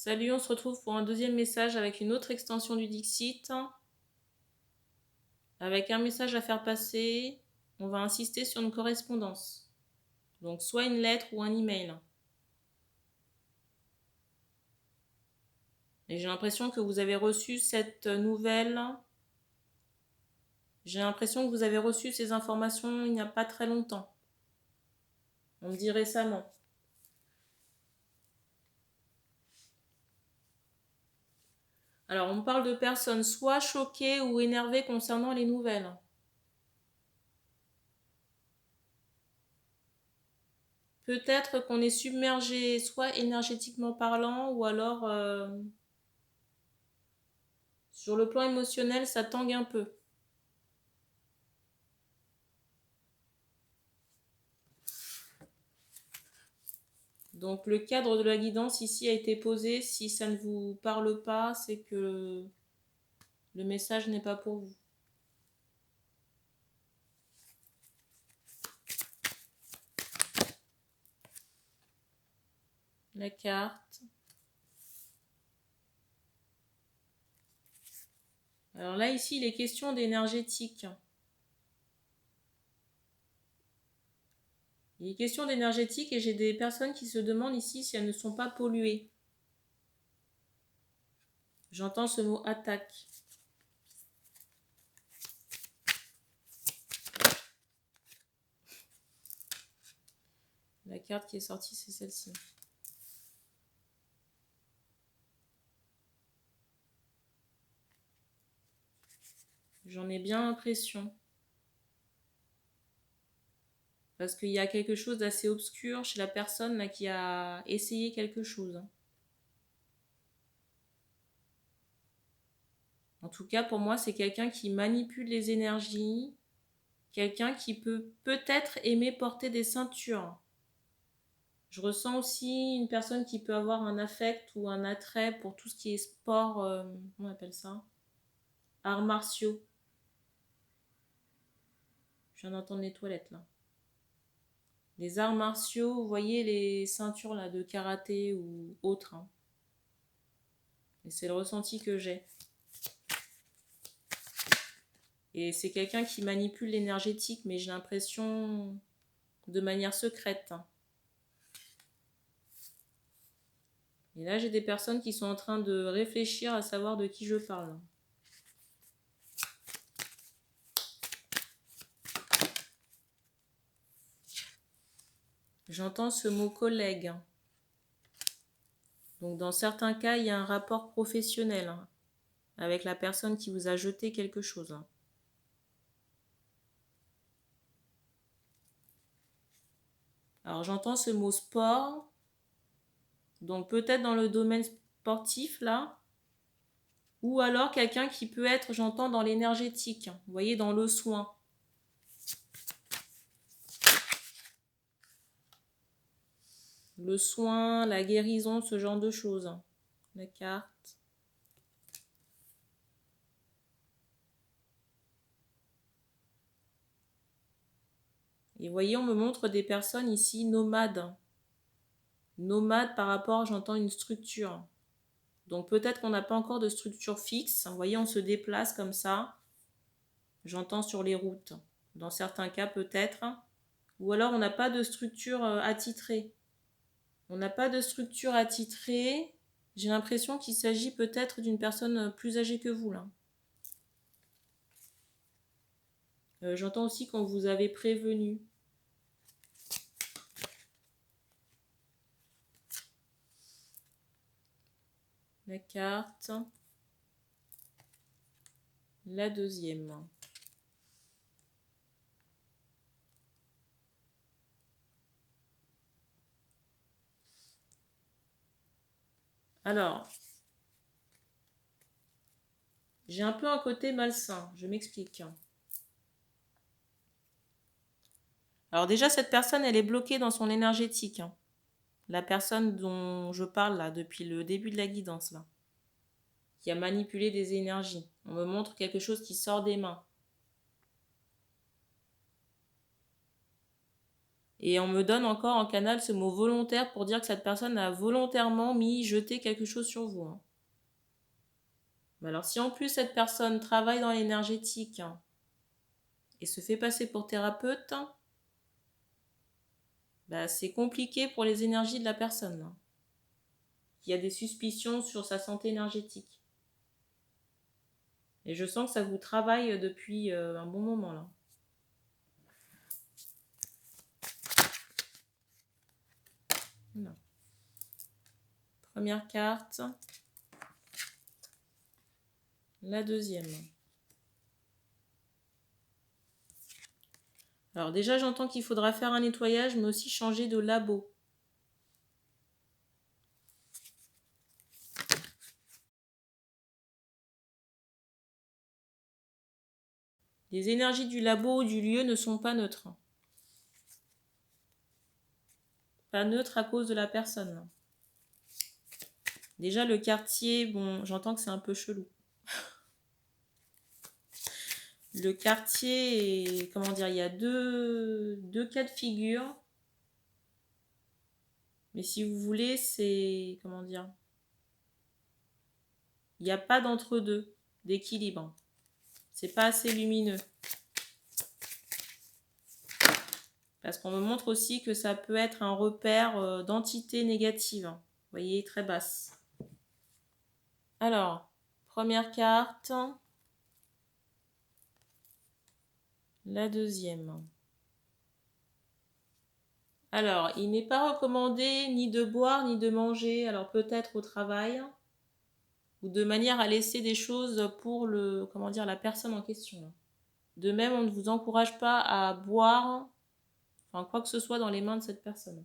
Salut, on se retrouve pour un deuxième message avec une autre extension du Dixit. Avec un message à faire passer, on va insister sur une correspondance. Donc soit une lettre ou un email. Et j'ai l'impression que vous avez reçu cette nouvelle. J'ai l'impression que vous avez reçu ces informations il n'y a pas très longtemps. On me dit récemment. Alors, on parle de personnes soit choquées ou énervées concernant les nouvelles. Peut-être qu'on est submergé, soit énergétiquement parlant, ou alors sur le plan émotionnel, ça tangue un peu. Donc le cadre de la guidance ici a été posé. Si ça ne vous parle pas, c'est que le message n'est pas pour vous. La carte. Alors là, ici, il est question d'énergétique. Il est question d'énergétique et j'ai des personnes qui se demandent ici si elles ne sont pas polluées. J'entends ce mot attaque. La carte qui est sortie, c'est celle-ci. J'en ai bien l'impression. Parce qu'il y a quelque chose d'assez obscur chez la personne là, qui a essayé quelque chose. En tout cas, pour moi, c'est quelqu'un qui manipule les énergies. Quelqu'un qui peut peut-être aimer porter des ceintures. Je ressens aussi une personne qui peut avoir un affect ou un attrait pour tout ce qui est sport, comment on appelle ça? Arts martiaux. Je viens d'entendre les toilettes là. Les arts martiaux, vous voyez les ceintures là de karaté ou autres. Hein. Et c'est le ressenti que j'ai. Et c'est quelqu'un qui manipule l'énergétique, mais j'ai l'impression de manière secrète. Hein. Et là, j'ai des personnes qui sont en train de réfléchir à savoir de qui je parle. J'entends ce mot collègue. Donc dans certains cas, il y a un rapport professionnel hein, avec la personne qui vous a jeté quelque chose. Hein. Alors j'entends ce mot sport. Donc peut-être dans le domaine sportif là. Ou alors quelqu'un qui peut être, j'entends, dans l'énergétique. Vous voyez, dans le soin. Le soin, la guérison, ce genre de choses. La carte. Et vous voyez, on me montre des personnes ici nomades. Nomades par rapport, j'entends, une structure. Donc peut-être qu'on n'a pas encore de structure fixe. Vous voyez, on se déplace comme ça. J'entends sur les routes. Dans certains cas peut-être. Ou alors on n'a pas de structure attitrée. On n'a pas de structure attitrée. J'ai l'impression qu'il s'agit peut-être d'une personne plus âgée que vous là. J'entends aussi qu'on vous avait prévenu. La carte. La deuxième. Alors, j'ai un peu un côté malsain, je m'explique. Alors déjà, cette personne, elle est bloquée dans son énergétique. Hein. La personne dont je parle là, depuis le début de la guidance, là, qui a manipulé des énergies. On me montre quelque chose qui sort des mains. Et on me donne encore en canal ce mot volontaire pour dire que cette personne a volontairement jeté quelque chose sur vous, hein. Mais alors si en plus cette personne travaille dans l'énergétique, hein, et se fait passer pour thérapeute, bah, c'est compliqué pour les énergies de la personne, hein. Il y a des suspicions sur sa santé énergétique. Et je sens que ça vous travaille depuis un bon moment là. Voilà. Première carte. La deuxième. Alors déjà, j'entends qu'il faudra faire un nettoyage, mais aussi changer de labo. Les énergies du labo ou du lieu ne sont pas neutres. Pas neutres à cause de la personne. Déjà, le quartier, bon, j'entends que c'est un peu chelou. Le quartier, comment dire, il y a deux cas de figure. Mais si vous voulez, c'est, comment dire, il n'y a pas d'entre-deux, d'équilibre. C'est pas assez lumineux. Parce qu'on me montre aussi que ça peut être un repère d'entité négative. Vous voyez, très basse. Alors, première carte. La deuxième. Alors, il n'est pas recommandé ni de boire ni de manger, alors peut-être au travail, ou de manière à laisser des choses pour le, comment dire, la personne en question. De même, on ne vous encourage pas à boire, enfin quoi que ce soit dans les mains de cette personne.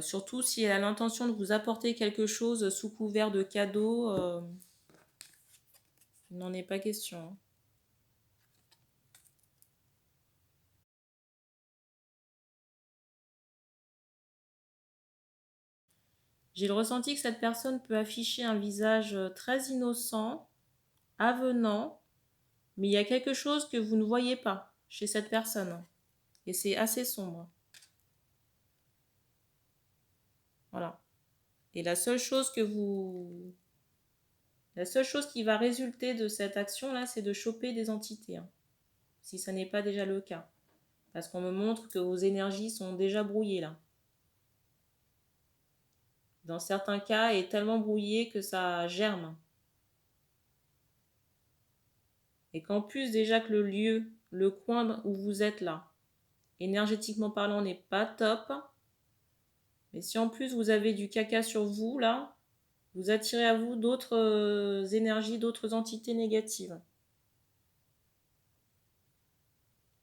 Surtout si elle a l'intention de vous apporter quelque chose sous couvert de cadeau, il n'en est pas question, hein. J'ai le ressenti que cette personne peut afficher un visage très innocent, avenant, mais il y a quelque chose que vous ne voyez pas chez cette personne. Et c'est assez sombre. Voilà. Et la seule chose qui va résulter de cette action-là, c'est de choper des entités, hein, si ça n'est pas déjà le cas. Parce qu'on me montre que vos énergies sont déjà brouillées là. Dans certains cas, elle est tellement brouillée que ça germe. Et qu'en plus, déjà que le lieu, le coin où vous êtes là, énergétiquement parlant, n'est pas top. Mais si en plus vous avez du caca sur vous, là, vous attirez à vous d'autres énergies, d'autres entités négatives.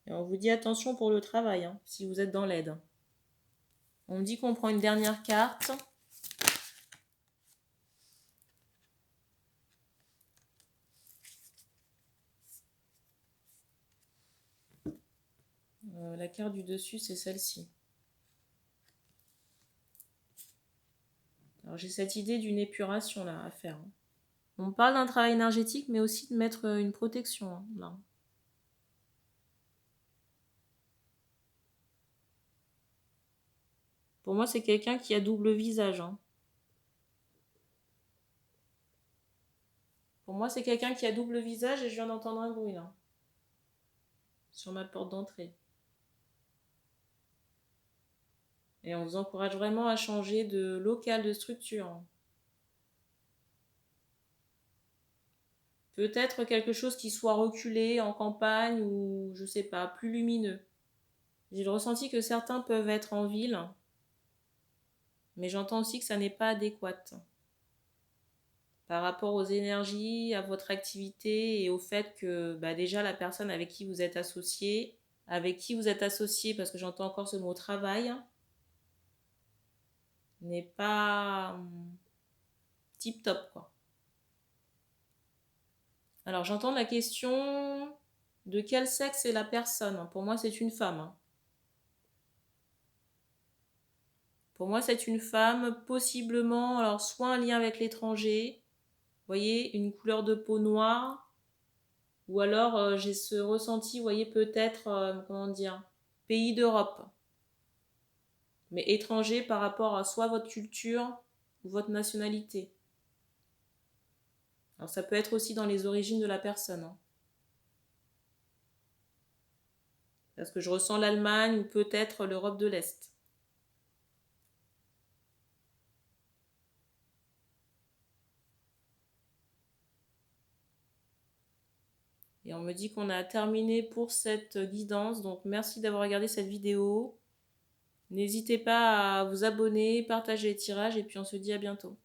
Et on vous dit attention pour le travail, hein, si vous êtes dans l'aide. On me dit qu'on prend une dernière carte. La carte du dessus, c'est celle-ci. Alors j'ai cette idée d'une épuration là à faire, hein. On parle d'un travail énergétique, mais aussi de mettre une protection, hein, là. Pour moi, c'est quelqu'un qui a double visage, hein. Pour moi, c'est quelqu'un qui a double visage et je viens d'entendre un bruit là, sur ma porte d'entrée. Et on vous encourage vraiment à changer de local, de structure, hein. Peut-être quelque chose qui soit reculé en campagne ou, je sais pas, plus lumineux. J'ai le ressenti que certains peuvent être en ville, mais j'entends aussi que ça n'est pas adéquat par rapport aux énergies, à votre activité et au fait que bah, déjà la personne avec qui vous êtes associé, parce que j'entends encore ce mot travail, n'est pas tip top quoi. Alors j'entends la question de quel sexe est la personne. Pour moi c'est une femme, hein. Pour moi, c'est une femme, possiblement, alors soit un lien avec l'étranger, vous voyez, une couleur de peau noire, ou alors j'ai ce ressenti, vous voyez, peut-être, comment dire, pays d'Europe, mais étranger par rapport à soit votre culture ou votre nationalité. Alors ça peut être aussi dans les origines de la personne, hein. Parce que je ressens l'Allemagne ou peut-être l'Europe de l'Est. Et on me dit qu'on a terminé pour cette guidance, donc merci d'avoir regardé cette vidéo. N'hésitez pas à vous abonner, partager les tirages et puis on se dit à bientôt.